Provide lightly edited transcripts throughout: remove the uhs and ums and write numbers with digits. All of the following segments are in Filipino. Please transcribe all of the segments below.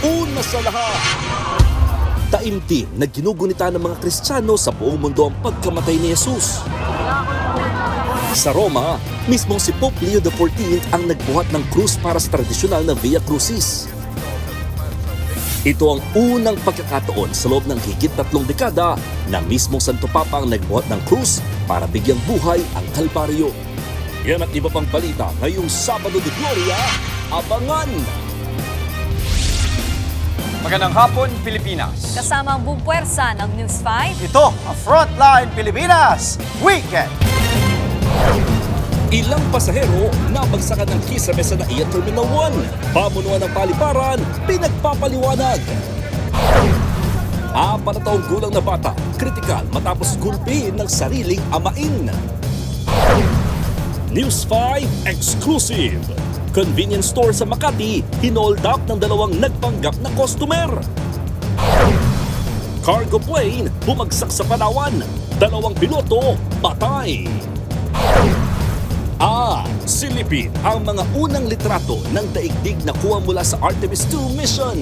una sa lahat. Taimtim na ginugunita ng mga Kristiyano sa buong mundo ang pagkamatay ni Jesus. Sa Roma, mismong si Pope Leo XIV ang nagbuhat ng krus para sa tradisyonal na Via Crucis. Ito ang unang pagkakataon sa loob ng higit 3 dekada na mismong Santo Papa ang nagbuhat ng krus para bigyang buhay ang Kalbaryo. Yan at iba pang balita ngayong Sabado de Gloria. Abangan! Magandang hapon, Pilipinas. Kasama ang buong puwersa ng News 5. Ito ang Frontline Pilipinas Weekend. Ilang pasahero nabagsakan ng kisame sa NAIA Terminal 1. Pamunuan ng paliparan, pinagpapaliwanag. 4 na taong gulang na bata, kritikal matapos gulpihin ng sariling amain. News 5 Exclusive. Convenience store sa Makati, hinold up ng 2 nagpanggap na customer. Cargo plane, bumagsak sa Palawan. 2 piloto, patay. Silipin ang mga unang litrato ng daigdig na kuha mula sa Artemis II mission.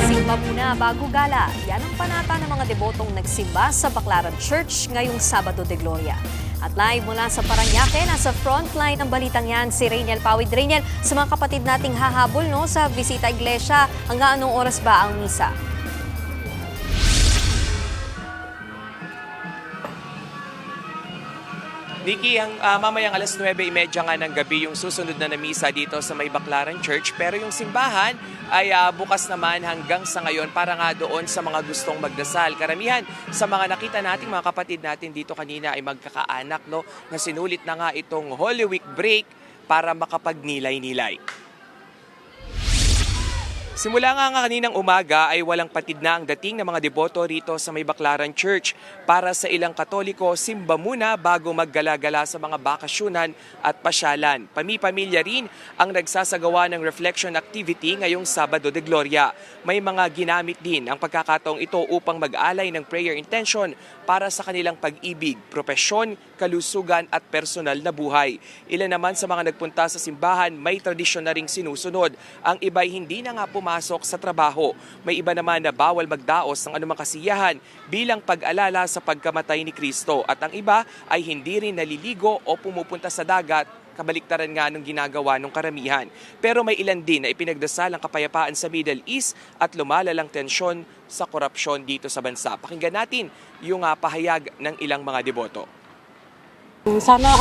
Simba muna bago gala. Yan ang panata ng mga debotong nagsimba sa Baclaran Church ngayong Sabado de Gloria. At live mula sa Parañaque, nasa frontline ng balitang yan si Rainiel Pawid. Rainiel, sa mga kapatid nating hahabol sa bisita iglesia, hanggang anong oras ba ang misa? Nikki, mamayang alas 9:30 nga ng gabi yung susunod na misa dito sa may Baclaran Church. Pero yung simbahan ay bukas naman hanggang sa ngayon para nga doon sa mga gustong magdasal. Karamihan sa mga nakita nating mga kapatid natin dito kanina ay magkakaanak, no, na sinulit na nga itong Holy Week break para makapagnilay-nilay. Simula nga kaninang umaga ay walang patid na ang dating ng mga deboto rito sa may Baclaran Church. Para sa ilang Katoliko, simba muna bago maggala-gala sa mga bakasyunan at pasyalan. Pami-pamilya rin ang nagsasagawa ng reflection activity ngayong Sabado de Gloria. May mga ginamit din ang pagkakataong ito upang mag-alay ng prayer intention para sa kanilang pag-ibig, propesyon, kalusugan at personal na buhay. Ilan naman sa mga nagpunta sa simbahan may tradisyon na ring sinusunod. Ang iba'y hindi na nga pumasok sa trabaho. May iba naman na bawal magdaos ng anumang kasiyahan bilang pag-alala sa pagkamatay ni Kristo. At ang iba ay hindi rin naliligo o pumupunta sa dagat, kabaliktaran nga nung ginagawa ng karamihan. Pero may ilan din na ipinagdasal ang kapayapaan sa Middle East at lumalalang tensyon sa korupsyon dito sa bansa. Pakinggan natin yung pahayag ng ilang mga deboto. Sana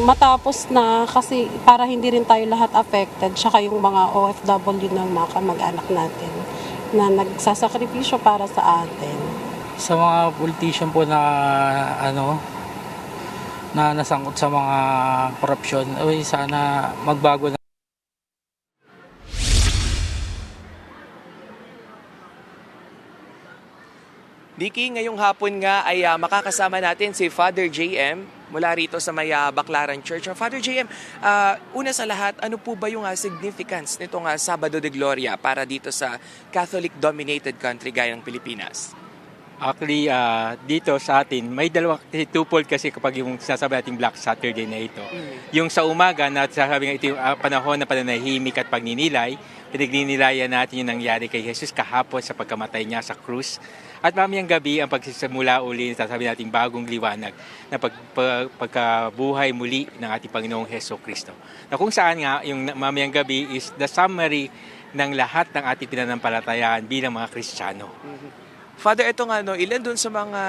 matapos na kasi para hindi rin tayo lahat affected, tsaka yung mga OFW ng mga kamag-anak natin na nagsasakripisyo para sa atin. Sa mga politician po na na nasangkot sa mga korupsyon, sana magbago na. Diki, ngayong hapon nga ay makakasama natin si Father JM mula rito sa may Baclaran Church. Father JM, una sa lahat, ano po ba yung significance nitong Sabado de Gloria para dito sa Catholic-dominated country gaya ng Pilipinas? Actually, dito sa atin, may dalawang twofold kasi kapag yung sinasabi nating Black Saturday na ito. Yung sa umaga na sasabi nga ito yung panahon na pananahimik at pagninilay, pinagninilayan natin yung nangyari kay Jesus kahapon sa pagkamatay niya sa krus. At mamayang gabi ang pagsisimula uli, sasabi natin bagong liwanag na pagkabuhay muli ng ating Panginoong Heso Kristo. Na kung saan nga yung mamayang gabi is the summary ng lahat ng ating pinanampalatayaan bilang mga Kristiyano. Father, ito nga, ilan dun sa mga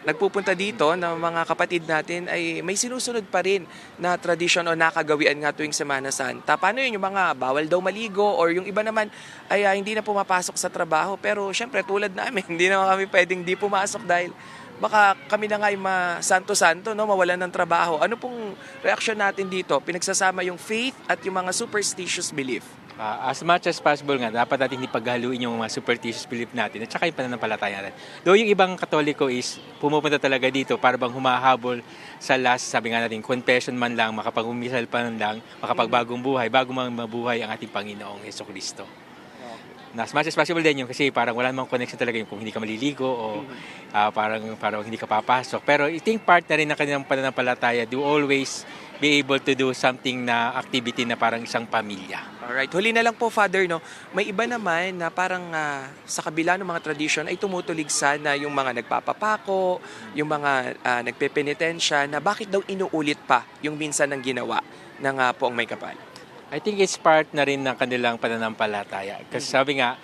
nagpupunta dito na mga kapatid natin ay may sinusunod pa rin na tradisyon o nakagawian nga tuwing Semana Santa. Paano yun? Yung mga bawal daw maligo or yung iba naman ay hindi na pumapasok sa trabaho. Pero syempre tulad namin, hindi naman kami pwedeng di pumasok dahil baka kami na nga ay santo-santo, mawalan ng trabaho. Ano pong reaksyon natin dito? Pinagsasama yung faith at yung mga superstitious belief. As much as possible nga, dapat natin ipaghaluin yung mga superstitious belief natin at saka yung pananampalataya natin. Though yung ibang Katoliko is pumupunta talaga dito para bang humahabol sa last, sabi nga natin, confession man lang, makapag-umisal pa man lang, makapagbagong buhay, bago man mabuhay ang ating Panginoong Jesucristo. Na as much as possible din yung kasi parang wala namang connection talaga yung kung hindi ka maliligo o parang hindi ka papasok. Pero I think part na rin ng kanilang pananampalataya do always be able to do something na activity na parang isang pamilya. Alright, huli na lang po, Father, no? May iba naman na parang sa kabila ng mga tradisyon ay tumutulig sana yung mga nagpapapako, yung mga nagpepenitensya, na bakit daw inuulit pa yung minsan ng ginawa ng Poong May Kapal? I think it's part na rin ng kanilang pananampalataya. Kasi sabi nga,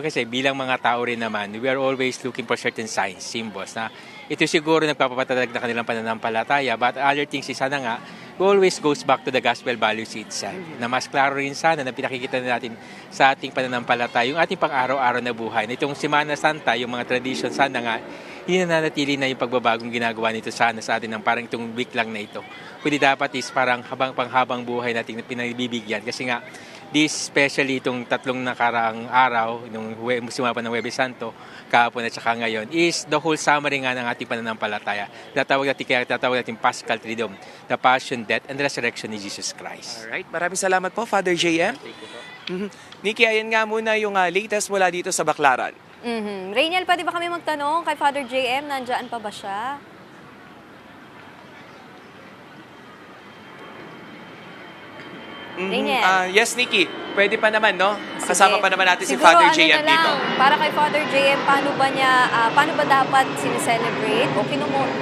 kasi bilang mga tao rin naman, we are always looking for certain signs, symbols na ito siguro nagpapatatag na kanilang pananampalataya, but other things is sana nga, always goes back to the gospel values itself. Na mas klaro rin sana na pinakikita natin sa ating pananampalataya, yung ating pang-araw-araw na buhay. Na itong Semana Santa, yung mga tradition, sana nga, hindi na nanatili na yung pagbabagong ginagawa nito sana sa atin ng parang itong week lang na ito. Kundi dapat is parang panghabang buhay natin na pinagbibigyan. Kasi nga, especially itong tatlong nakaraang araw, nung sumapa ng Huwebes Santo, kahapon at saka ngayon, is the whole summary nga ng ating pananampalataya. Tatawag natin Paschal Triduum, the Passion, Death, and Resurrection ni Jesus Christ. Alright, maraming salamat po, Father JM. Nikki, ayan nga muna yung latest mula dito sa Baclaran. Rainiel, pwede ba kami magtanong kay Father JM, nandiyan pa ba siya? Rainiel. Yes, Nikki, pwede pa naman, no? Sige. Kasama pa naman natin si Siguro, Father ano JM na lang, dito. para kay Father JM, paano ba dapat sineselebrate o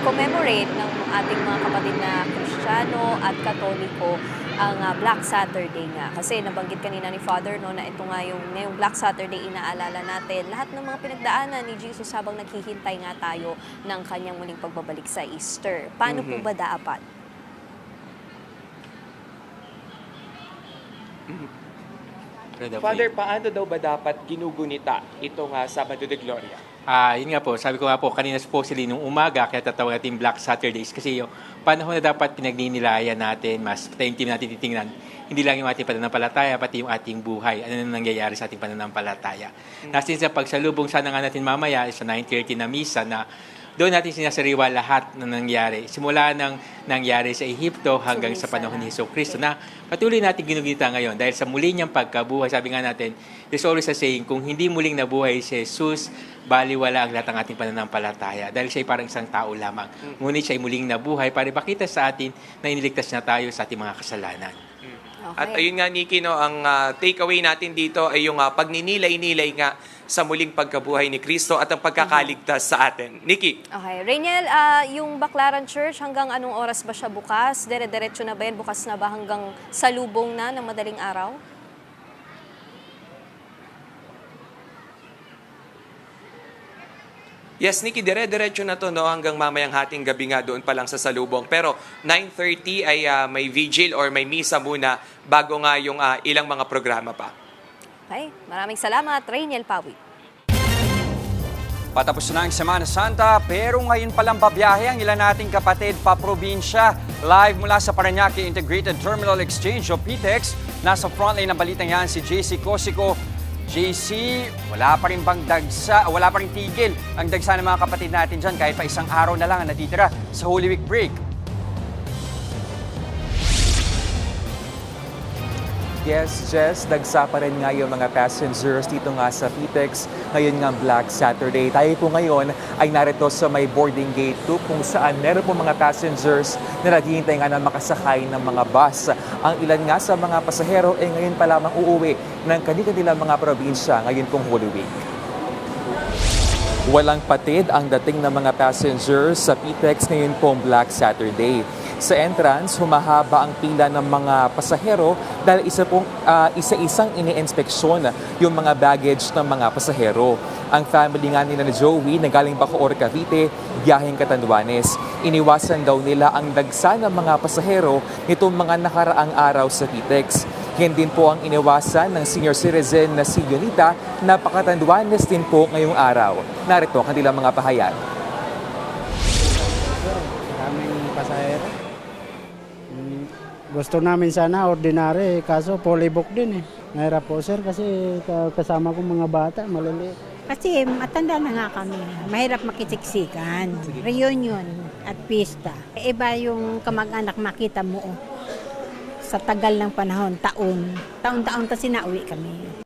commemorate ng ating mga kapatid na Kristiyano at Katoliko ang Black Saturday nga? Kasi nabanggit kanina ni Father, no, na ito nga ngayong Black Saturday, inaalala natin lahat ng mga pinagdaanan ni Jesus habang naghihintay nga tayo ng kanyang muling pagbabalik sa Easter. Paano po ba dapat? Father, paano daw ba dapat ginugunita itong Sabado de Gloria? Yun nga po, sabi ko nga po, kanina supposedly nung umaga, kaya tatawag natin Black Saturdays kasi yung panahon na dapat pinagninilayan natin, mas taimtim natin titingnan, hindi lang yung ating pananampalataya, pati yung ating buhay, ano na nangyayari sa ating pananampalataya. Nasin sa pagsalubong sana nga natin mamaya, sa 9:30 na misa na doon natin sinasariwa lahat na nangyari. Simula ng nangyari sa Ehipto hanggang sa panahon ni Jesucristo na patuloy natin ginugita ngayon. Dahil sa muli niyang pagkabuhay, sabi nga natin, there's always a saying, kung hindi muling nabuhay si Jesus, baliwala ang lahat ng ating pananampalataya. Dahil siya ay parang isang tao lamang. Ngunit siya ay muling nabuhay para ipakita sa atin na iniligtas na tayo sa ating mga kasalanan. Okay. At ayun nga, Nikki, no, ang takeaway natin dito ay yung pagninilay-nilay nga sa muling pagkabuhay ni Kristo at ang pagkakaligtas sa atin. Nikki? Okay. Rainiel, yung Baclaran Church, hanggang anong oras ba siya bukas? Dire-diretso na ba yan? Bukas na ba hanggang salubong na ng madaling araw? Yes, Nikki, dire-diretso na to, no, hanggang mamayang hating gabi nga doon pa lang sa salubong. Pero 9:30 ay may vigil or may misa muna bago nga yung ilang mga programa pa. Okay. Maraming salamat, Rainiel Pawit. Patapos na ang Semana Santa, pero ngayon palang babiyahe ang ilan nating kapatid pa probinsya. Live mula sa Parañaque Integrated Terminal Exchange o PTEX, nasa frontline ng balitang yan si JC Cosico. JC, wala pa rin tigil ang dagsa ng mga kapatid natin dyan kahit pa isang araw na lang ang natitira sa Holy Week break. Yes, Jess, dagsa pa rin nga yung mga passengers dito nga sa PTEX. Ngayon nga Black Saturday. Tayo po ngayon ay narito sa may boarding gate 2 kung saan meron po mga passengers na naghihintay nga na makasakay ng mga bus. Ang ilan nga sa mga pasahero ay ngayon pa lamang uuwi ng kanilang mga probinsya ngayon pong Holy Week. Walang patid ang dating ng mga passengers sa PTEX ngayon pong Black Saturday. Sa entrance, humahaba ang pila ng mga pasahero dahil isa-isang ini-inspeksyon yung mga baggage ng mga pasahero. Ang family nga nila ni Joey na galing Bacoor, Cavite, biyaheng Catanduanes. Iniwasan daw nila ang dagsa ng mga pasahero nitong mga nakaraang araw sa PTEX. Yan din po ang iniwasan ng senior citizen na si Yonita na Catanduanes din po ngayong araw. Narito ang kanilang mga pahayag. Daming pasahero. Gusto namin sana ordinary, kaso fully booked din eh. Mahirap po sir kasi kasama ko mga bata, maliliit. Kasi matanda na nga kami. Mahirap makisiksikan. Reunion at pista. Iba yung kamag-anak makita mo sa tagal ng panahon, taon. Taon-taon kasi nauwi kami.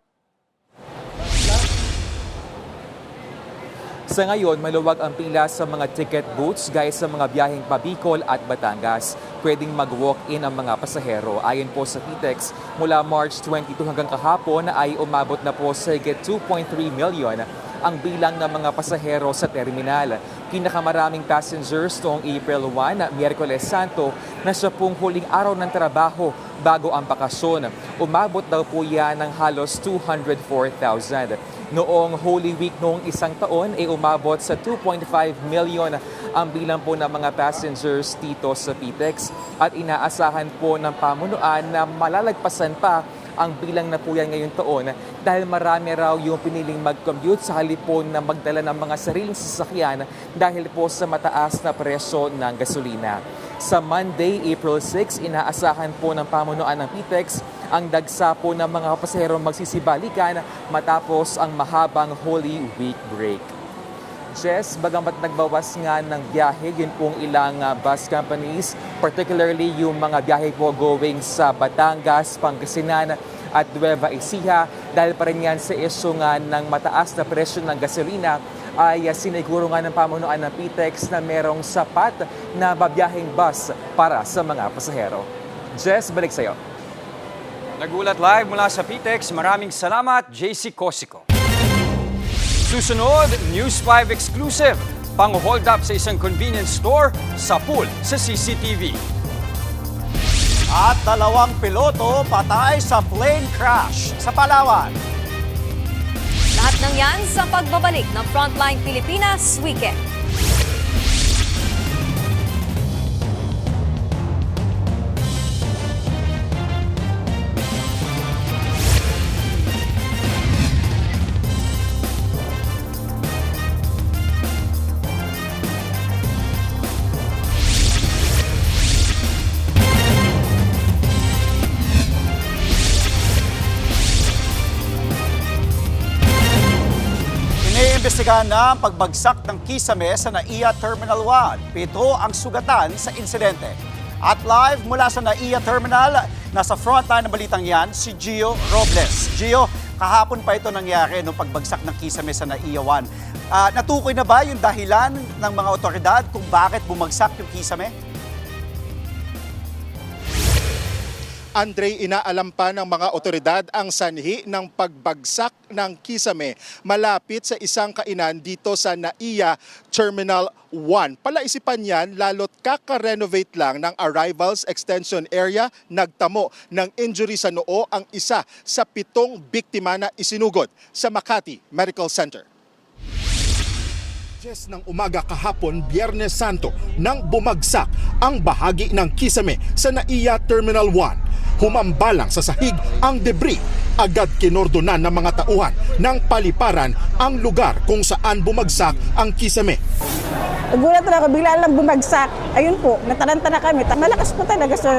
Sa ngayon, maluwag ang pila sa mga ticket booths gaya sa mga biyaheng Pabicol at Batangas. Pwedeng mag-walk-in ang mga pasahero. Ayon po sa PTEX, mula March 22 hanggang kahapon ay umabot na po sa higit 2.3 million ang bilang ng mga pasahero sa terminal. Pinakamaraming passengers noong April 1, Miyerkules Santo, na siya pong huling araw ng trabaho bago ang bakasyon. Umabot daw po yan ng halos 204,000. Noong Holy Week noong isang taon ay umabot sa 2.5 million ang bilang po ng mga passengers dito sa PTEX at inaasahan po ng pamunuan na malalagpasan pa ang bilang na po yan ngayong taon dahil marami raw yung piniling mag-commute sa halip po na magdala ng mga sariling sasakyan dahil po sa mataas na presyo ng gasolina. Sa Monday, April 6, inaasahan po ng pamunuan ng PTEX ang dagsa po ng mga pasahero magsisibalikan matapos ang mahabang Holy Week break. Jess, bagamat nagbawas nga ng biyahe, yun pong ilang bus companies, particularly yung mga biyahe po going sa Batangas, Pangasinan at Nueva Ecija, dahil pa rin yan sa isyu nga ng mataas na presyo ng gasolina, ay siniguro nga ng pamunuan ng PTEX na merong sapat na babiyaheng bus para sa mga pasahero. Jess, balik sa'yo. Nagulat live mula sa PTEX. Maraming salamat, JC Cosico. Susunod, News 5 exclusive. Pang-hold up sa isang convenience store sa pool sa CCTV. At 2 piloto patay sa plane crash sa Palawan. Lahat ng yan sa pagbabalik ng Frontline Pilipinas Weekend. Iniimbestigahan na ang pagbagsak ng kisame sa NAIA Terminal 1. 7 ang sugatan sa insidente. At live mula sa NAIA Terminal, nasa frontline ng balitang yan, si Gio Robles. Gio, kahapon pa ito nangyari nung pagbagsak ng kisame sa NAIA 1. Natukoy na ba yung dahilan ng mga otoridad kung bakit bumagsak yung kisame? Andre, inaalam pa ng mga otoridad ang sanhi ng pagbagsak ng kisame malapit sa isang kainan dito sa NAIA Terminal 1. Palaisipan yan lalo't kaka-renovate lang ng Arrivals Extension Area, nagtamo ng injury sa noo ang isa sa 7 biktima na isinugod sa Makati Medical Center. Ng umaga kahapon, Biyernes Santo, nang bumagsak ang bahagi ng kisame sa NAIA Terminal 1. Humambalang sa sahig ang debris. Agad kinordonan ng mga tauhan ng paliparan ang lugar kung saan bumagsak ang kisame. Gulat na ako, bigla lang bumagsak. Ayun po, nataranta na kami. Malakas po talaga, so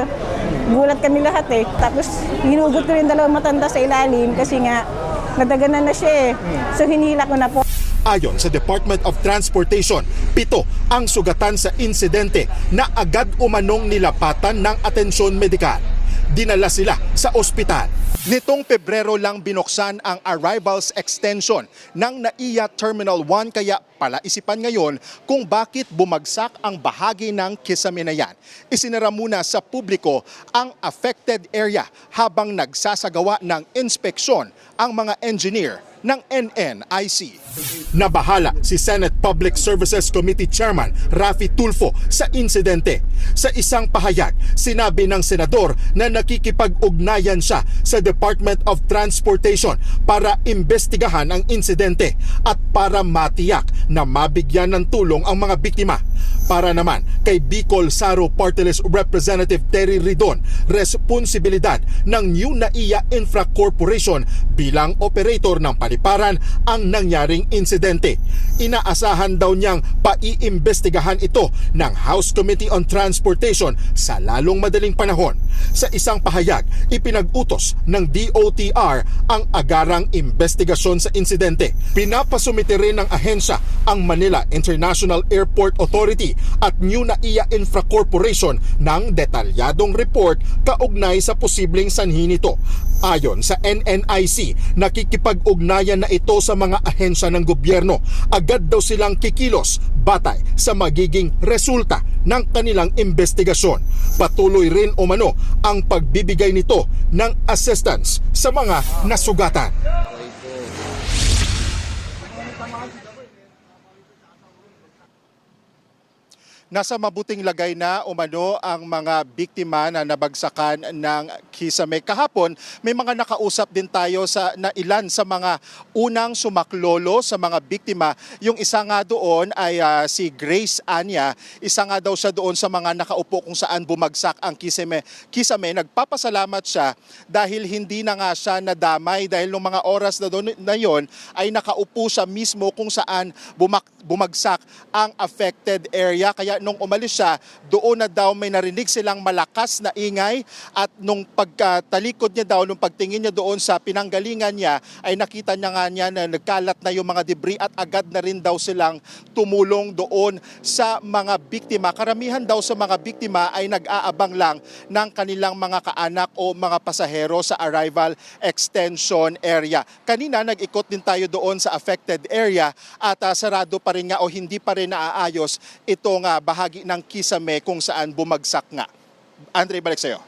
gulat kami lahat eh. Tapos hinugot ko rin 2 matanda sa ilalim kasi nga nadaganan na siya eh. So hinila ko na po. Ayon sa Department of Transportation, 7 ang sugatan sa insidente na agad umanong nilapatan ng atensyon medikal. Dinala sila sa ospital. Nitong Pebrero lang binuksan ang Arrivals Extension ng NAIA Terminal 1 kaya palaisipan ngayon kung bakit bumagsak ang bahagi ng kisame na yan. Isinara muna sa publiko ang affected area habang nagsasagawa ng inspeksyon ang mga engineer ng NNIC. Nabahala si Senate Public Services Committee Chairman Raffy Tulfo sa insidente. Sa isang pahayag, sinabi ng senador na nakikipag-ugnayan siya sa Department of Transportation para imbestigahan ang insidente at para matiyak na mabigyan ng tulong ang mga biktima. Para naman kay Bicol Saro Party List Representative Terry Ridon, responsibilidad ng New NAIA Infra Corporation bilang operator ng paliparan ang nangyaring insidente. Inaasahan daw niyang paiimbestigahan ito ng House Committee on Transportation sa lalong madaling panahon. Sa isang pahayag, ipinag-utos ng DOTR ang agarang investigasyon sa insidente. Pinapasumite rin ng ahensya ang Manila International Airport Authority at New NAIA Infra Corporation ng detalyadong report kaugnay sa posibleng sanhi nito. Ayon sa NNIC, nakikipag-ugnayan na ito sa mga ahensya ng gobyerno. Agad daw silang kikilos batay sa magiging resulta ng kanilang investigasyon. Patuloy rin umano ang pagbibigay nito ng assistance sa mga nasugatan. Nasa mabuting lagay na umano ang mga biktima na nabagsakan ng kisame. Kahapon, may mga nakausap din tayo na ilan sa mga unang sumaklolo sa mga biktima. Yung isa nga doon ay si Grace Anya. Isa nga daw siya doon sa mga nakaupo kung saan bumagsak ang kisame. Nagpapasalamat siya dahil hindi na nga siya nadamay dahil nung mga oras na yon ay nakaupo siya mismo kung saan bumagsak ang affected area. Kaya nung umalis siya, doon na daw may narinig silang malakas na ingay at nung pagtalikod niya daw, nung pagtingin niya doon sa pinanggalingan niya, ay nakita niya na nagkalat na yung mga debris at agad na rin daw silang tumulong doon sa mga biktima. Karamihan daw sa mga biktima ay nag-aabang lang ng kanilang mga kaanak o mga pasahero sa arrival extension area. Kanina nag-ikot din tayo doon sa affected area at sarado pa rin nga o hindi pa rin naaayos itong bahagi ng kisame kung saan bumagsak nga. Andre, balik sa'yo.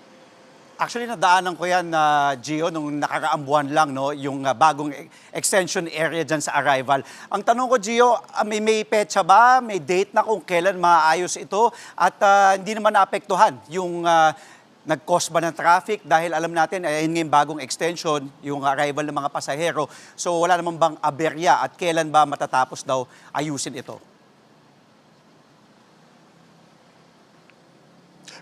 Actually, nadaanan ko yan, Gio, nung nakaraang buwan lang, no, yung bagong extension area dyan sa arrival. Ang tanong ko, Gio, may petsa ba? May date na kung kailan maayos ito? At hindi naman naapektuhan yung nag-cause ba ng traffic? Dahil alam natin, ayun nga yung bagong extension, yung arrival ng mga pasahero. So wala naman bang aberya at kailan ba matatapos daw ayusin ito?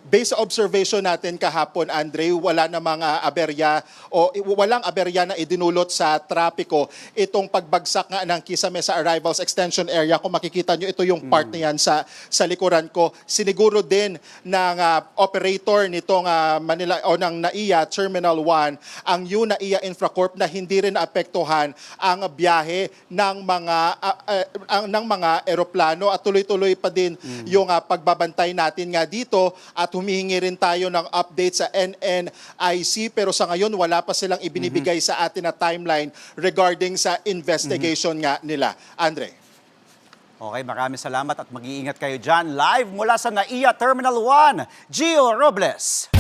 Based sa observation natin kahapon, Andre, wala namang aberya o walang aberya na idinulot sa trapiko itong pagbagsak nga ng kisame sa arrivals extension area. Kung makikita nyo, ito yung part na yan sa likuran ko. Siniguro din ng operator nitong Manila o ng NAIA Terminal 1 ang New NAIA Infracorp na hindi rin naapektuhan ang biyahe ng mga eroplano at tuloy-tuloy pa din yung pagbabantay natin nga dito at humihingi rin tayo ng update sa NNIC pero sa ngayon wala pa silang ibinibigay sa atin na timeline regarding sa investigation nga nila. Andre. Okay, maraming salamat at mag-iingat kayo dyan. Live mula sa NAIA Terminal 1, Gio Robles.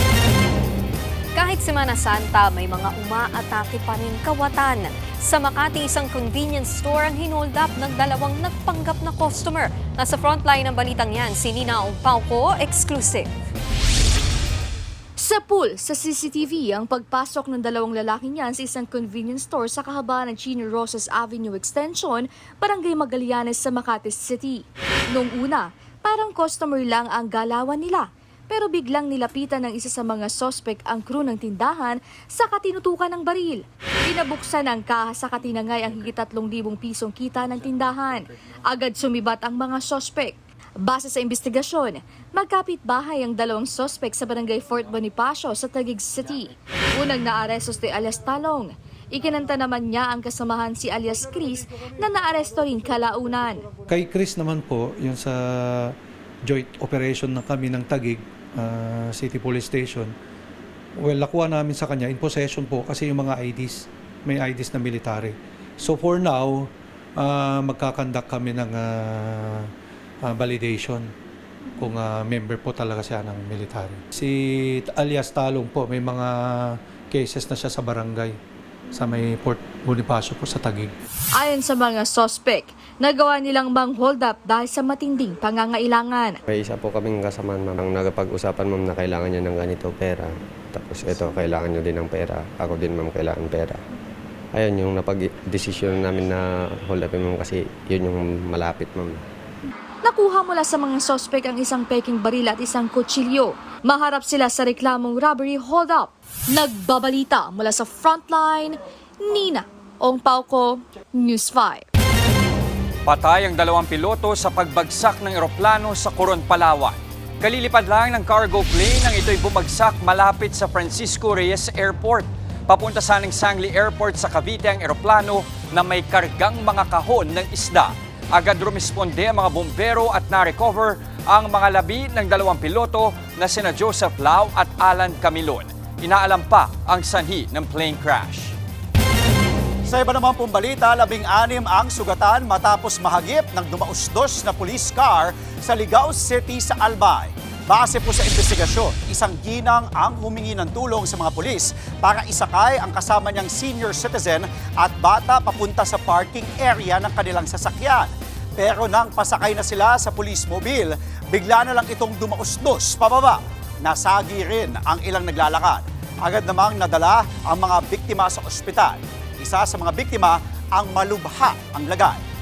Kahit Semana Santa, may mga umaatake pa rin kawatan. Sa Makati, isang convenience store ang hinold up ng dalawang nagpanggap na customer. Nasa frontline ng balitang yan, si Nina Umpauco, exclusive. Sa pool, sa CCTV, ang pagpasok ng dalawang lalaking yan sa isang convenience store sa kahabaan ng Chino Rosas Avenue Extension, Barangay Magallanes sa Makati City. Noong una, parang customer lang ang galawan nila. Pero biglang nilapitan ng isa sa mga sospek ang crew ng tindahan sa katinutukan ng baril. Pinabuksan ang kaha sa katinangay ang higit 3,000 pisong kita ng tindahan. Agad sumibat ang mga sospek. Base sa investigasyon, magkapit-bahay ang dalawang sospek sa barangay Fort Bonifacio sa Taguig City. Unang naaresto si alias Talong. Ikinanta naman niya ang kasamahan si alias Chris na naaresto rin kalaunan. Kay Chris naman po, yung sa joint operation na kami ng Taguig City Police Station, well, nakuha namin sa kanya in possession po kasi yung mga IDs, may IDs na military. So for now, magkakandak kami ng validation kung member po talaga siya ng military. Si alias Talong po, may mga cases na siya sa barangay sa may Fort Bonifacio po sa Taguig. Ayon sa mga suspect, nagawa nilang hold up dahil sa matinding pangangailangan. May isa po kaming kasama, ma'am, ang nagpag-usapan, ma'am, na kailangan niya ng ganito pera. Tapos ito, kailangan niyo din ng pera. Ako din, ma'am, kailangan pera. Ayun yung napag-desisyon namin na hold upin, ma'am, kasi yun yung malapit, ma'am. Nakuha mula sa mga sospek ang isang peking baril at isang kutsilyo. Maharap sila sa reklamong robbery hold-up. Nagbabalita mula sa Frontline, Nina Ong Pauco, News 5. Patay ang 2 piloto sa pagbagsak ng eroplano sa Coron, Palawan. Kalilipad lang ng cargo plane nang ito'y bumagsak malapit sa Francisco Reyes Airport. Papunta sa Sangli Airport sa Cavite ang eroplano na may kargang mga kahon ng isda. Agad rumisponde ang mga bombero at na-recover ang mga labi ng 2 piloto na sina Joseph Lau at Alan Camilon. Inaalam pa ang sanhi ng plane crash. Sa iba naman pong balita, 16 ang sugatan matapos mahagip ng dumausdos na police car sa Ligao City sa Albay. Base po sa investigasyon, isang ginang ang humingi ng tulong sa mga pulis para isakay ang kasama niyang senior citizen at bata papunta sa parking area ng kanilang sasakyan. Pero nang pasakay na sila sa police mobile, bigla na lang itong dumausdos pababa. Nasagi rin ang ilang naglalakad. Agad namang nadala ang mga biktima sa ospital. Isa sa mga biktima ang malubha ang lagay.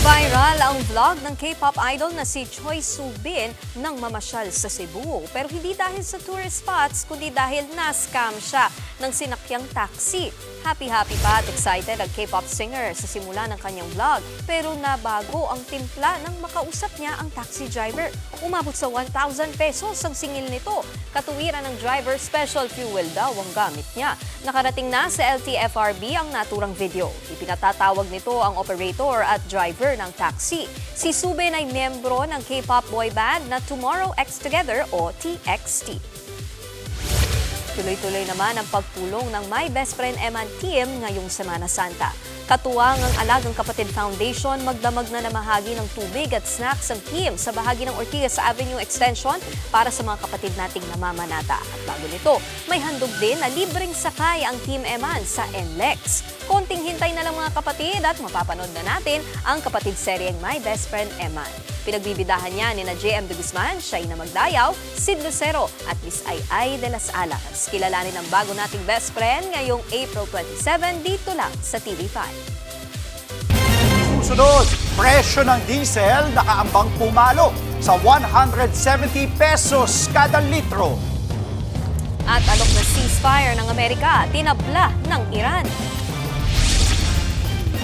Viral ang vlog ng K-pop idol na si Choi Soo-bin nang mamasyal sa Cebu. Pero hindi dahil sa tourist spots, kundi dahil na-scam siya ng sinakyang taxi. Happy-happy pa at excited ang K-pop singer sa simula ng kanyang vlog. Pero nabago ang timpla nang makausap niya ang taxi driver. Umabot sa 1,000 pesos ang singil nito. Katuwiran ng driver, special fuel daw ang gamit niya. Nakarating na sa LTFRB ang naturang video. Ipinatatawag nito ang operator at driver ng taxi. Si Soo-bin ay miyembro ng K-pop boy band na Tomorrow X Together o TXT. Tuloy-tuloy naman ang pagpulong ng My Best Friend Eman team ngayong Semana Santa. Katuwang ang Alagang Kapatid Foundation, magdamag na namahagi ng tubig at snacks ang team sa bahagi ng Ortigas Avenue Extension para sa mga kapatid nating namamanata. At bago nito, may handog din na libreng sakay ang Team Eman sa NLEX. Konting hintay na lang mga kapatid at mapapanood na natin ang kapatid seryeng My Best Friend Eman. Pinagbibidahan niya ni na JM de Guzman, Shaina Magdayaw, Sid Lucero at Miss Ay de las Alas. Kilalanin ang bago nating best friend ngayong April 27 dito lang sa TV5. Susunod, presyo ng diesel nakaambang pumalo sa 170 pesos kada litro. At alok na ceasefire ng Amerika, tinabla ng Iran.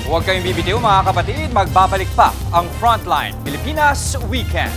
Huwag kayong bibitiw mga kapatid, magbabalik pa ang Frontline Pilipinas Weekend.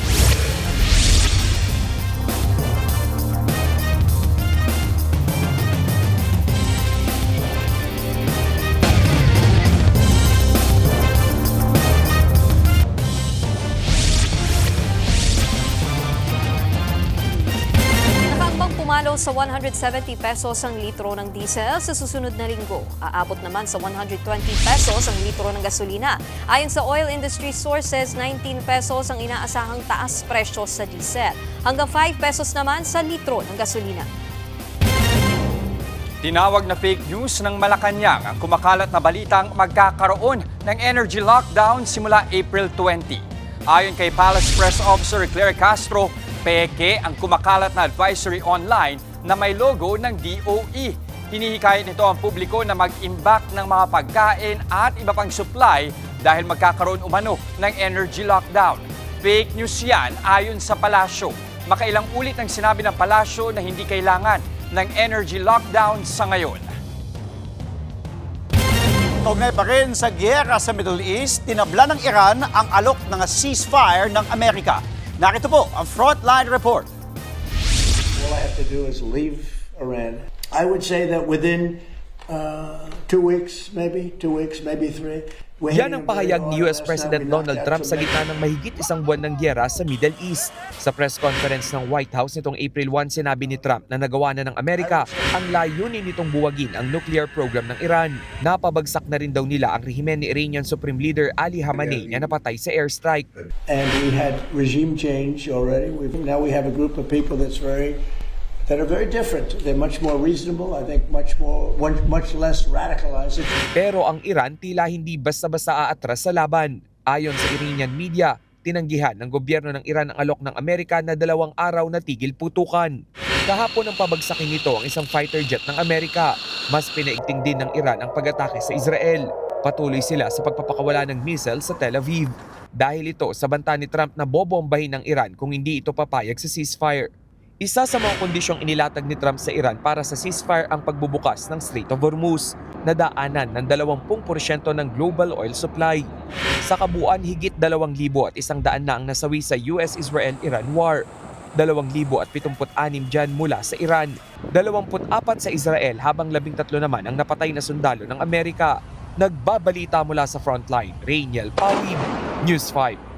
Pumalo sa 170 pesos ang litro ng diesel sa susunod na linggo. Aabot naman sa 120 pesos ang litro ng gasolina. Ayon sa oil industry sources, 19 pesos ang inaasahang taas presyo sa diesel. Hanggang 5 pesos naman sa litro ng gasolina. Tinawag na fake news ng Malacanang ang kumakalat na balitang magkakaroon ng energy lockdown simula April 20. Ayon kay Palace Press Officer Claire Castro, peke ang kumakalat na advisory online na may logo ng DOE. Hinihikayat nito ang publiko na mag-imbak ng mga pagkain at iba pang supply dahil magkakaroon umano ng energy lockdown. Fake news yan ayon sa palasyo. Makailang ulit ang sinabi ng palasyo na hindi kailangan ng energy lockdown sa ngayon. Kaugnay pa rin sa giyera sa Middle East, tinabla ng Iran ang alok ng ceasefire ng Amerika. Narito po ang Frontline Report. All I have to do is leave Iran. I would say that within 2 weeks, maybe 3. Yan ang pahayag ni US President Donald Trump sa gitna ng mahigit isang buwan ng gyera sa Middle East. Sa press conference ng White House nitong April 1, sinabi ni Trump na nagawa na ng Amerika ang layunin nitong buwagin ang nuclear program ng Iran. Napabagsak na rin daw nila ang rehimen ni Iranian Supreme Leader Ali Khamenei na napatay sa airstrike. And we had regime change already. Now we have a group of people that are very different. They're much more reasonable, I think much less radicalized. Pero ang Iran tila hindi basta-basta aatras sa laban. Ayon sa Iranian media, tinanggihan ng gobyerno ng Iran ang alok ng Amerika na 2 araw na tigil putukan. Kahapon ang pabagsakin nito ang isang fighter jet ng Amerika. Mas pinaigting din ng Iran ang pag-atake sa Israel. Patuloy sila sa pagpapakawala ng missile sa Tel Aviv. Dahil ito sa banta ni Trump na bobombahin ng Iran kung hindi ito papayag sa ceasefire. Isa sa mga kondisyong inilatag ni Trump sa Iran para sa ceasefire ang pagbubukas ng Strait of Hormuz, na daanan ng 20% ng global oil supply. Sa kabuuan, higit 2,100 na ang nasawi sa US-Israel-Iran war. 2,076 dyan mula sa Iran, 24 sa Israel habang 13 naman ang napatay na sundalo ng Amerika. Nagbabalita mula sa frontline, Rainiel Pawid, News 5.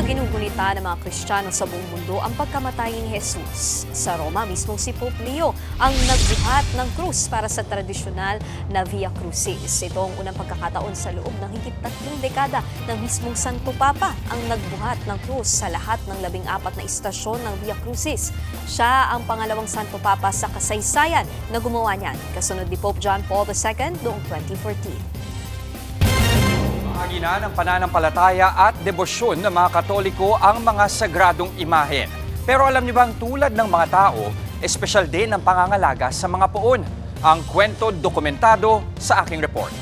Ginugunita ng mga Kristiyano sa buong mundo ang pagkamatay ni Jesus. Sa Roma, mismong si Pope Leo ang nagbuhat ng krus para sa tradisyonal na Via Crucis. Ito ang unang pagkakataon sa loob ng higit 3 dekada ng mismong Santo Papa ang nagbuhat ng krus sa lahat ng 14 na istasyon ng Via Crucis. Siya ang pangalawang Santo Papa sa kasaysayan na gumawa niyan, kasunod ni Pope John Paul II noong 2014. Bahagi na ng pananampalataya at debosyon ng mga Katoliko ang mga sagradong imahen. Pero alam niyo bang tulad ng mga tao, espesyal din ang pangangalaga sa mga puon? Ang kwento dokumentado sa aking report.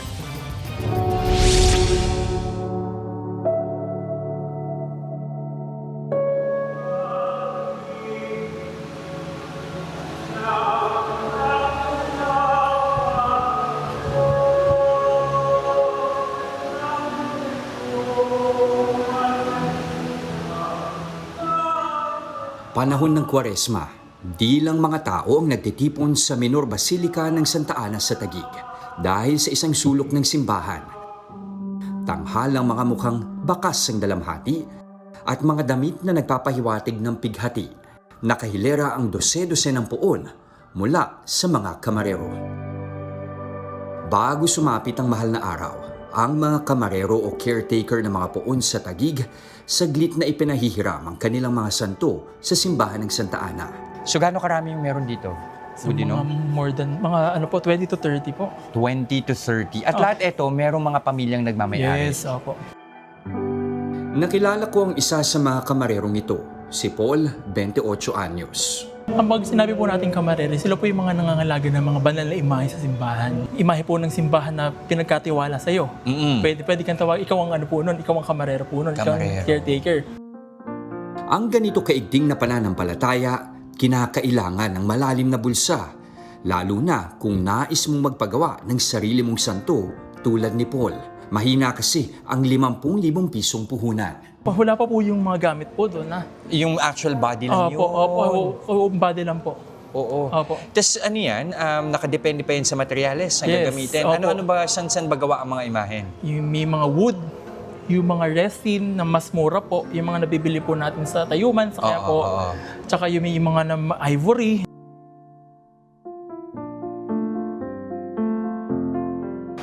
Panahon ng Kwaresma, di lang mga tao ang nagtitipon sa Minor Basilica ng Santa Ana sa Taguig dahil sa isang sulok ng simbahan. Tanghalang mga mukhang bakas ang dalamhati at mga damit na nagpapahiwatig ng pighati. Nakahilera ang 12 ng puon mula sa mga kamarero. Bago sumapit ang mahal na araw, ang mga kamarero o caretaker ng mga puon sa Taguig saglit na ipinahihiram ang kanilang mga santo sa simbahan ng Santa Ana. So gaano karami yung meron dito? So, mga more than, mga 20 to 30 po. 20 to 30. At lahat ito, merong mga pamilyang nagmamayari. Yes, opo. Nakilala ko ang isa sa mga kamarerong ito, si Paul, 28 anyos. Kapag sinabi po natin kamarere, sila po yung mga nangangalaga ng mga banal na imahe sa simbahan. Imahe po ng simbahan na pinagkatiwala sa'yo. Pwede kang tawag, ikaw ang ano po nun, ikaw ang kamarero po nun, ikaw ang caretaker. Ang ganito kaigting na pananampalataya, kinakailangan ng malalim na bulsa, lalo na kung nais mong magpagawa ng sarili mong santo tulad ni Paul. Mahina kasi ang 50,000 pisong puhunan. Wala pa po yung mga gamit po doon. Yung actual body lang yun? Opo, body lang po. Oo. Tapos ano yan, nakadepende pa yun sa materyales na gagamitin. Opo. Ano ba, saan ba gawa ang mga imahen? Yung may mga wood, yung mga resin na mas mura po, yung mga nabibili po natin sa Tayuman, sa kaya po. Tsaka yung may mga na ivory.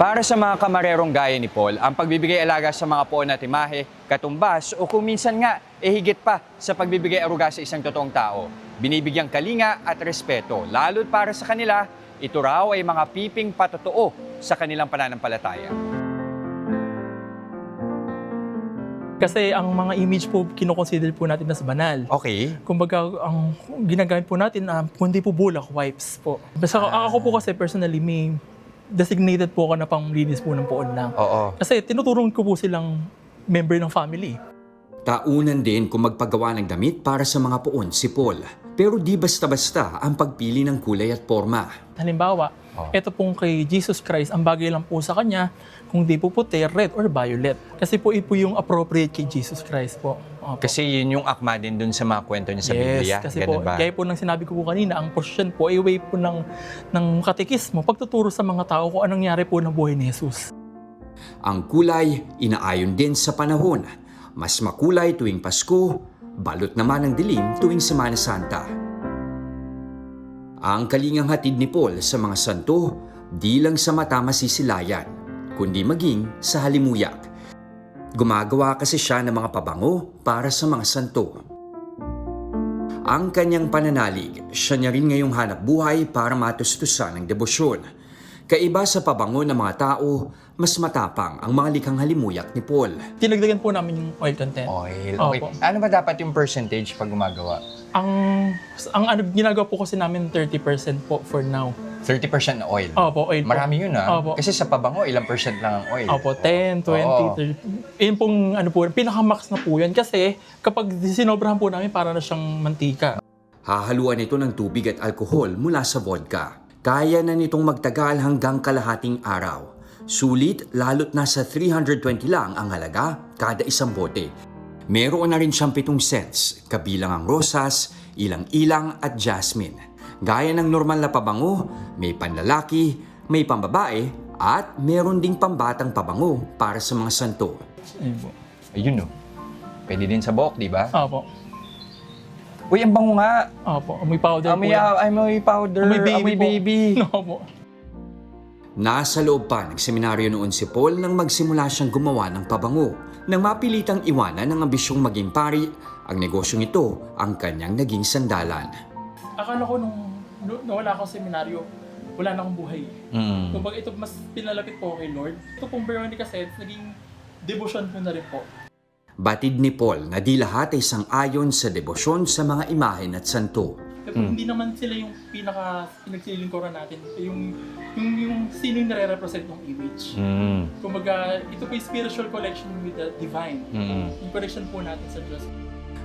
Para sa mga kamarerong gaya ni Paul, ang pagbibigay alaga sa mga puon at imahe, katumbas o kung minsan nga, higit pa sa pagbibigay aruga sa isang totoong tao. Binibigyang kalinga at respeto, lalo't para sa kanila, ito raw ay mga piping patotoo sa kanilang pananampalataya. Kasi ang mga image po, kinoconsider po natin as banal. Okay. Kumbaga, ang ginagamit po natin, kundi po bulak wipes po. Basta ako po kasi personally, may designated po ako na panglinis po ng poon lang. Kasi tinuturong ko po silang member ng family. Taunan din kung magpagawa ng damit para sa mga poon si Paul. Pero di basta-basta ang pagpili ng kulay at forma. Halimbawa, ito pong kay Jesus Christ, ang bagay lang po sa kanya, kung di po puti, red or violet. Kasi po ito yung appropriate kay Jesus Christ po. Kasi yun yung akma din dun sa mga kwento niya sa Biblia. Yes, kasi po, gaya po ng sinabi ko po kanina, ang portion po ay way po ng katekismo, pagtuturo sa mga tao kung anong nangyari po ng buhay ni Jesus. Ang kulay, inaayon din sa panahon. Mas makulay tuwing Pasko, balot naman ang dilim tuwing Semana Santa. Ang kalingang hatid ni Paul sa mga santo, di lang sa mata masisilayan, kundi maging sa halimuyak. Gumagawa kasi siya ng mga pabango para sa mga santo. Ang kanyang pananalig, siya niya rin ngayong hanap buhay para matustusan ng debosyon. Kaiba sa pabango ng mga tao, mas matapang ang mga likhang halimuyak ni Paul. Tinagdagan po namin yung oil content. Oil, okay. Opo. Ano ba dapat yung percentage pag gumagawa? Ang ginagawa po kasi namin 30% po for now. 30% na oil? Opo, oil po. Marami yun ah. Opo. Kasi sa pabango, ilang percent lang ang oil? Opo, 10, 20, 30. Yun pong pinaka-max na po yun. Kasi kapag sinobrahan po namin, para na siyang mantika. Hahaluan ito ng tubig at alkohol mula sa vodka. Kaya na nitong magtagal hanggang kalahating araw. Sulit, lalo't nasa 320 lang ang halaga kada isang bote. Meron na rin siyang 7 scents, kabilang ang rosas, ilang-ilang at jasmine. Gaya ng normal na pabango, may panlalaki, may pambabae, at meron ding pambatang pabango para sa mga santo. Ayun po. Ayun no. Pwede din sa buhok, di ba? Opo. Uy, ang bango nga. Opo, amoy powder po. Amoy powder. Amoy baby po. Opo. Nasa loob pa ng seminaryo noon si Paul nang magsimula siyang gumawa ng pabango. Nang mapilitang iwanan ng ambisyong maging pari, ang negosyong ito ang kanyang naging sandalan. Akala ko nung nawala ako sa seminaryo, wala na akong buhay. Kumbaga ito mas pinalapit po kay Lord. Ito pong Veronica Sets, naging devotion ko na rin po. Batid ni Paul na di lahat ay sang-ayon sa debosyon sa mga imahen at santo. Hindi naman sila yung pinagsilingkuran natin. Yung sino yung nare-represent ng image. Kumbaga, ito po yung spiritual connection with the divine. Yung connection po natin sa Diyos.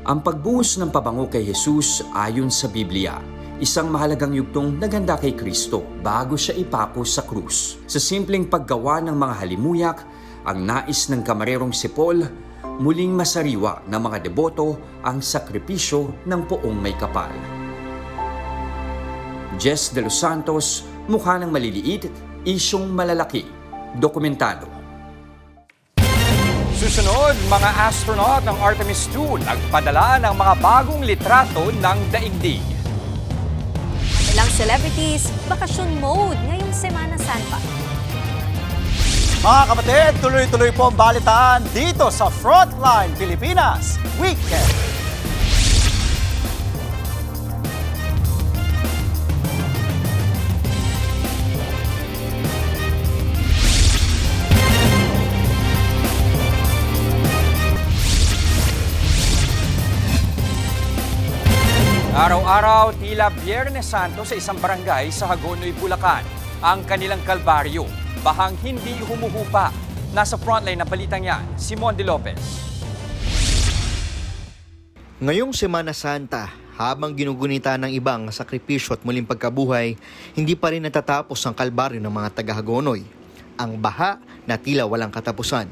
Ang pagbuhos ng pabango kay Jesus ayon sa Biblia, isang mahalagang yugtong naganda kay Kristo bago siya ipapos sa krus. Sa simpleng paggawa ng mga halimuyak, ang nais ng kamarerong si Paul, muling masariwa ng mga deboto ang sakripisyo ng poong may kapal. Jess de los Santos, mukha ng maliliit, isyong malalaki. Dokumentado. Susunod, mga astronaut ng Artemis II nagpadala ng mga bagong litrato ng daigdig. Ilang celebrities, bakasyon mode ngayong Semana Santa. Mga kapatid, tuloy-tuloy po ang balitaan dito sa Frontline Pilipinas Weekend. Araw-araw, tila Biyernes Santo sa isang barangay sa Hagonoy, Bulacan. Ang kanilang kalbaryo, bahang hindi humuhupa. Nasa frontline ng balitang yan, Simon De Lopez. Ngayong Semana Santa, habang ginugunita ng ibang sakripisyo at muling pagkabuhay, hindi pa rin natatapos ang kalbaryo ng mga taga-Hagonoy. Ang baha na tila walang katapusan.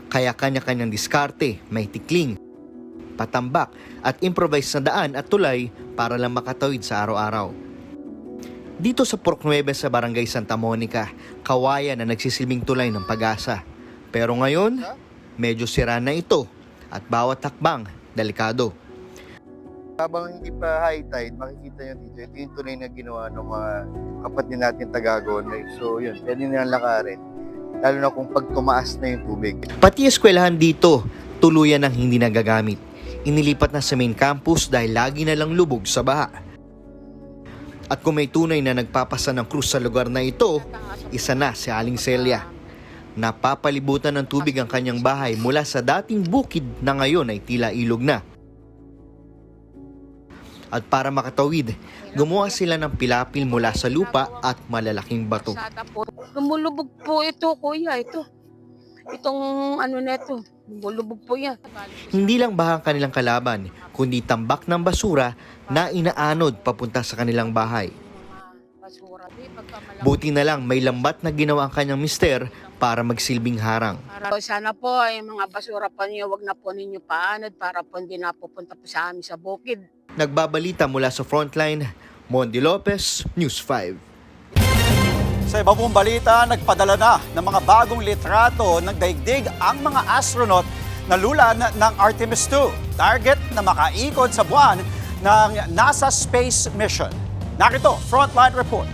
Kaya kanya-kanyang diskarte, may tikling, patambak at improvise na daan at tulay para lang makatawid sa araw-araw. Dito sa Purok 9 sa Barangay Santa Monica, kawayan na nagsisilbing tulay ng pag-asa. Pero ngayon, medyo sira na ito at bawat hakbang, delikado. Habang hindi pa high tide, makikita nyo dito, ito yung tulay na ginawa ng mga kapatid natin taga-Hagonoy. So yun, pwede nilang lakarin. Lalo na kung pag tumaas na yung tubig. Pati eskwelahan dito, tuluyan ang hindi nagagamit. Inilipat na sa main campus dahil lagi na lang lubog sa baha. At kung may tunay na nagpapasa ng krus sa lugar na ito, isa na si Aling Celia. Napapalibutan ng tubig ang kanyang bahay mula sa dating bukid na ngayon ay tila ilog na. At para makatawid, gumawa sila ng pilapil mula sa lupa at malalaking bato. Lumulubog po ito, kuya, ito. Itong ano neto, lumulubog po yan. Hindi lang baha ang kanilang kalaban, kundi tambak ng basura na inaanod papunta sa kanilang bahay. Buti na lang may lambat na ginawa ang kanyang mister para magsilbing harang. Sana po ay mga basura pa niyo, wag na po ninyo paanod para po hindi napupunta po sa amin sa bukid. Nagbabalita mula sa Frontline, Mon De Lopez, News 5. Sa iba pong balita, nagpadala na ng mga bagong litrato ng daigdig ang mga astronaut na lulan ng Artemis II. Target na makaikot sa buwan ng NASA Space Mission. Narito, Frontline Report.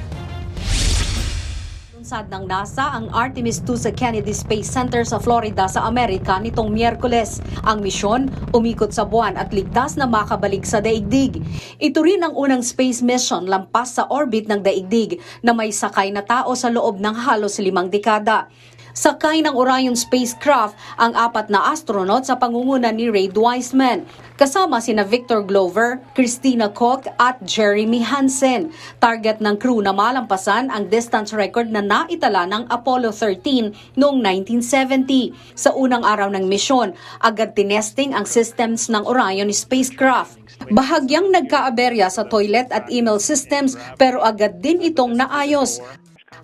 Sad ng NASA ang Artemis 2 sa Kennedy Space Center sa Florida sa Amerika nitong Miyerkules. Ang misyon, umikot sa buwan at ligtas na makabalik sa daigdig. Ito rin ang unang space mission lampas sa orbit ng daigdig na may sakay na tao sa loob ng halos 5 dekada. Sakay ng Orion spacecraft ang 4 na astronaut sa pangunguna ni Ray Wiseman. Kasama sina Victor Glover, Christina Koch at Jeremy Hansen. Target ng crew na malampasan ang distance record na naitala ng Apollo 13 noong 1970. Sa unang araw ng misyon, agad tinesting ang systems ng Orion spacecraft. Bahagyang nagkaaberya sa toilet at email systems pero agad din itong naayos.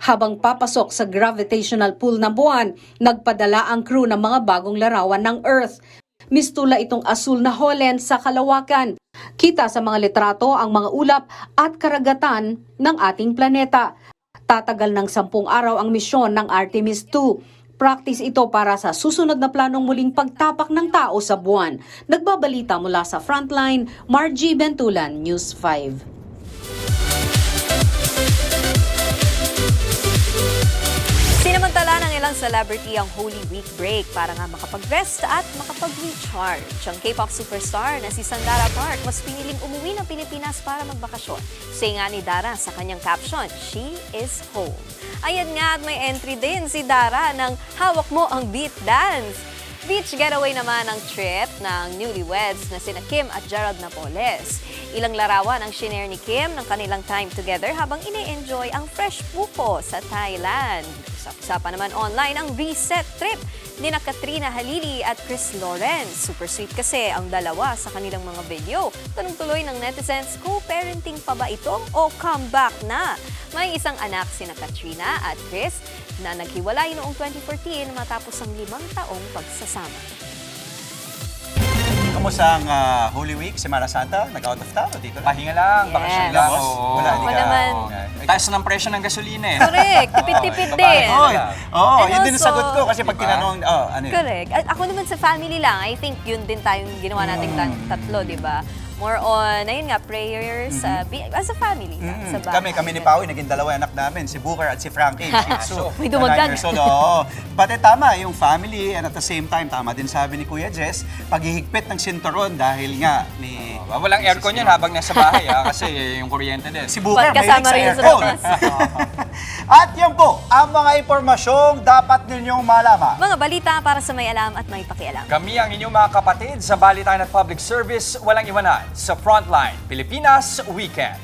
Habang papasok sa gravitational pull ng buwan, nagpadala ang crew ng mga bagong larawan ng Earth. Mistula itong asul na holen sa kalawakan. Kita sa mga litrato ang mga ulap at karagatan ng ating planeta. Tatagal ng 10 araw ang misyon ng Artemis 2. Practice ito para sa susunod na planong muling pagtapak ng tao sa buwan. Nagbabalita mula sa Frontline, Margie Bentulan, News 5. Sinamantala ng ilang celebrity ang Holy Week break para nga makapag-rest at makapag-recharge. Ang K-pop superstar na si Sandara Park mas piniling umuwi ng Pilipinas para magbakasyon. Say nga ni Dara sa kanyang caption, "She is home." Ayan nga at may entry din si Dara ng "Hawak mo ang beat dance." Beach getaway naman ang trip ng newlyweds na sina Kim at Gerald Napoles. Ilang larawan ang shinare ni Kim ng kanilang time together habang ine-enjoy ang fresh pupo sa Thailand. Usap-usapan naman online ang reset trip ni na Katrina Halili at Chris Lawrence. Super sweet kasi ang dalawa sa kanilang mga video. Tanong tuloy ng netizens, co-parenting pa ba ito o comeback na? May isang anak sina Katrina at Chris na naghiwalay noong 2014 matapos ang 5 taong pagsasama. Kamusta ang Holy Week, Semana Santa? Nag-out of town o dito? Pahinga lang, bakasyon lang. Oo. Wala, di Ako ka. naman. Taas ng presyo ng gasolina eh. Correct, tipid-tipid din. Oo, And yun din ang also- sagot ko kasi pag tinanong, ano yun? Correct. At ako naman sa family lang, I think yun din tayong ginawa nating tatlo, di ba? More on, ayun nga, prayers, as a family lang, sa bahay. Kami ni Pawi, naging dalawa anak namin, si Booker at si Frankie. So, May dumagdag. Pati tama, yung family, and at the same time, tama din sabi ni Kuya Jess, paghihigpit ng sinturon dahil nga ni... Walang aircon yan habang nasa bahay kasi yung kuryente din. Si Booker, may Kasama sa rin sa aircon. labas. At yan po, ang mga impormasyong dapat ninyong malaman. Mga balita para sa may alam at may pakialam. Kami ang inyong mga kapatid sa Balitaan at Public Service, walang iwanan sa Frontline Pilipinas Weekend.